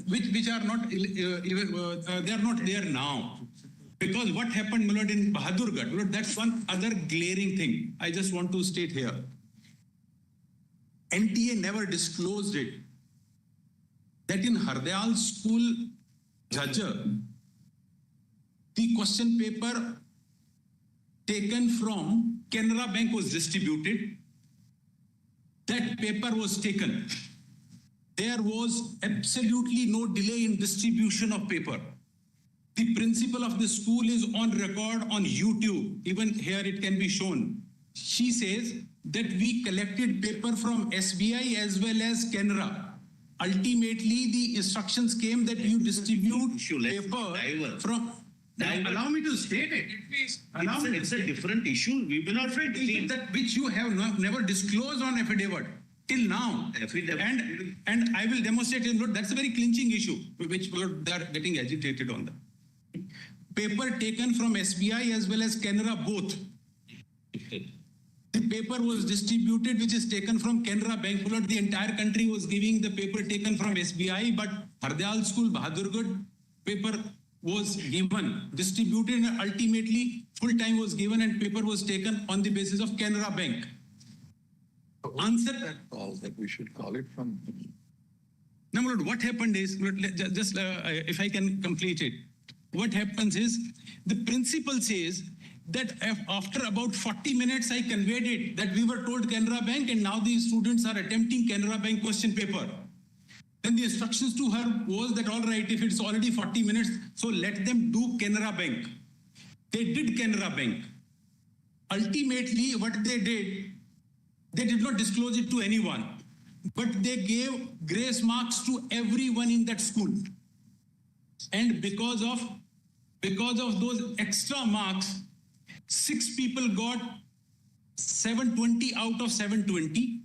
which are not they are not there now. Because what happened, my lord, in Bahadurgarh, my lord, that's one other glaring thing I just want to state here. NTA never disclosed it. That in Hardayal school, Judgement, the question paper taken from Canara Bank was distributed. That paper was taken. There was absolutely no delay in distribution of paper. The principal of the school is on record on YouTube. Even here it can be shown. She says that we collected paper from SBI as well as Canara. Ultimately, the instructions came that you distribute paper from... Now, allow me to state it. It's a different issue. We will not fight that which you have never disclosed on affidavit till now. And I will demonstrate it. That's a very clinching issue which they are getting agitated on. Paper taken from SBI as well as Canara both. The paper was distributed which is taken from Canara Bank. The entire country was giving the paper taken from SBI, but Hardayal School, Bahadurgarh paper was given, distributed, and ultimately full time was given and paper was taken on the basis of Canara Bank. Answer that we should call it from. Now, Lord, what happened is, just if I can complete it, what happens is the principal says that after about 40 minutes I conveyed it that we were told Canara Bank and now these students are attempting Canara Bank question paper. Then the instructions to her was that all right, if it's already 40 minutes, so let them do Canara Bank. They did Canara Bank. Ultimately, what they did not disclose it to anyone, but they gave grace marks to everyone in that school. And because of those extra marks, 6 people got 720 out of 720.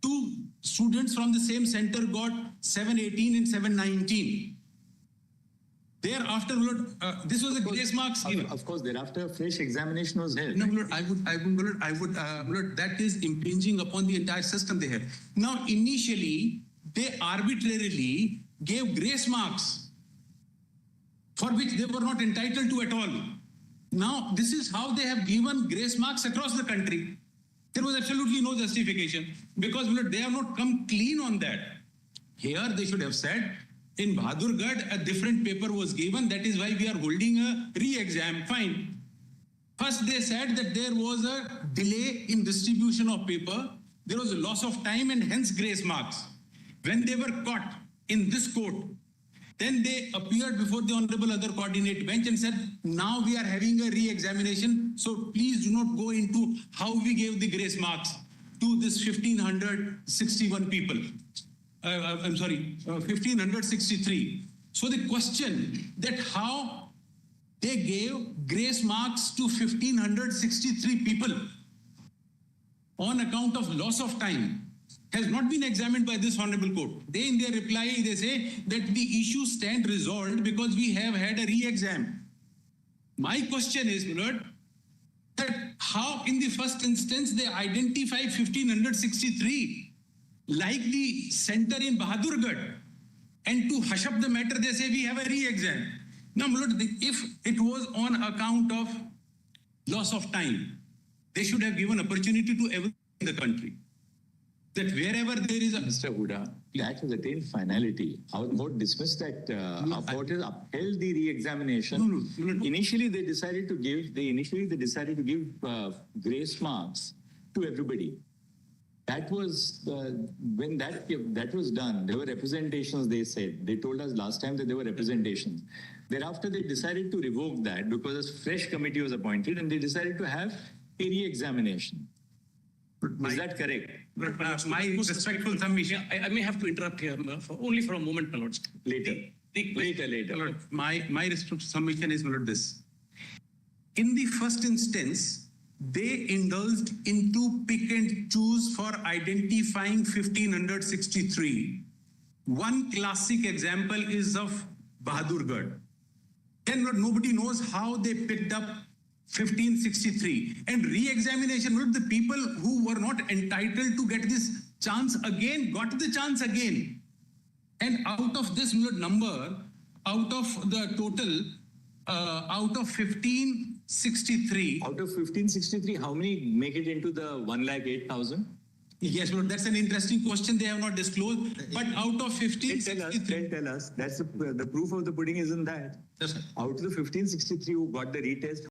2 students from the same center got 718 and 719. Thereafter, this was a grace marks given. Of course, thereafter, fresh examination was held. No, Lord, I would, that is impinging upon the entire system they had. Now, initially, they arbitrarily gave grace marks for which they were not entitled to at all. Now, this is how they have given grace marks across the country. There was absolutely no justification because they have not come clean on that. Here, they should have said, in Bahadurgarh, a different paper was given. That is why we are holding a re-exam. Fine. First, they said that there was a delay in distribution of paper. There was a loss of time and hence grace marks. When they were caught in this court, then they appeared before the Honorable Other Coordinate Bench and said, now we are having a re-examination. So please do not go into how we gave the grace marks to this 1561 people. 1563. So the question that how they gave grace marks to 1563 people on account of loss of time has not been examined by this Honorable Court. They, in their reply, they say that the issue stand resolved because we have had a re-exam. My question is, Lord, that how in the first instance they identify 1563 like the center in Bahadurgarh, and to hush up the matter they say we have a re-exam. Now, Lord, if it was on account of loss of time, they should have given opportunity to everyone in the country. That wherever there is a... Mr. Huda, that has attained finality. Our court dismissed that. Our court has upheld the re-examination. No. Initially, they decided to give grace marks to everybody. That was when that was done. There were representations. They said they told us last time that there were representations. Thereafter, they decided to revoke that because a fresh committee was appointed, and they decided to have a re-examination. Is that correct? My respectful submission. I may have to interrupt here only for a moment, my lords. Later. Lord, my respectful submission is, Lord, this. In the first instance, they indulged into pick and choose for identifying 1563. One classic example is of Bahadurgarh. Then nobody knows how they picked up 1563. And re-examination, the people who were not entitled to get this chance again, got the chance again. And out of this number, out of the total, out of 1563. Out of 1563, how many make it into the 108,000? Yes, but that's an interesting question they have not disclosed. But out of 1563. Tell us. That's the proof of the pudding isn't that. Yes, sir. Out of the 1563 who got the retest,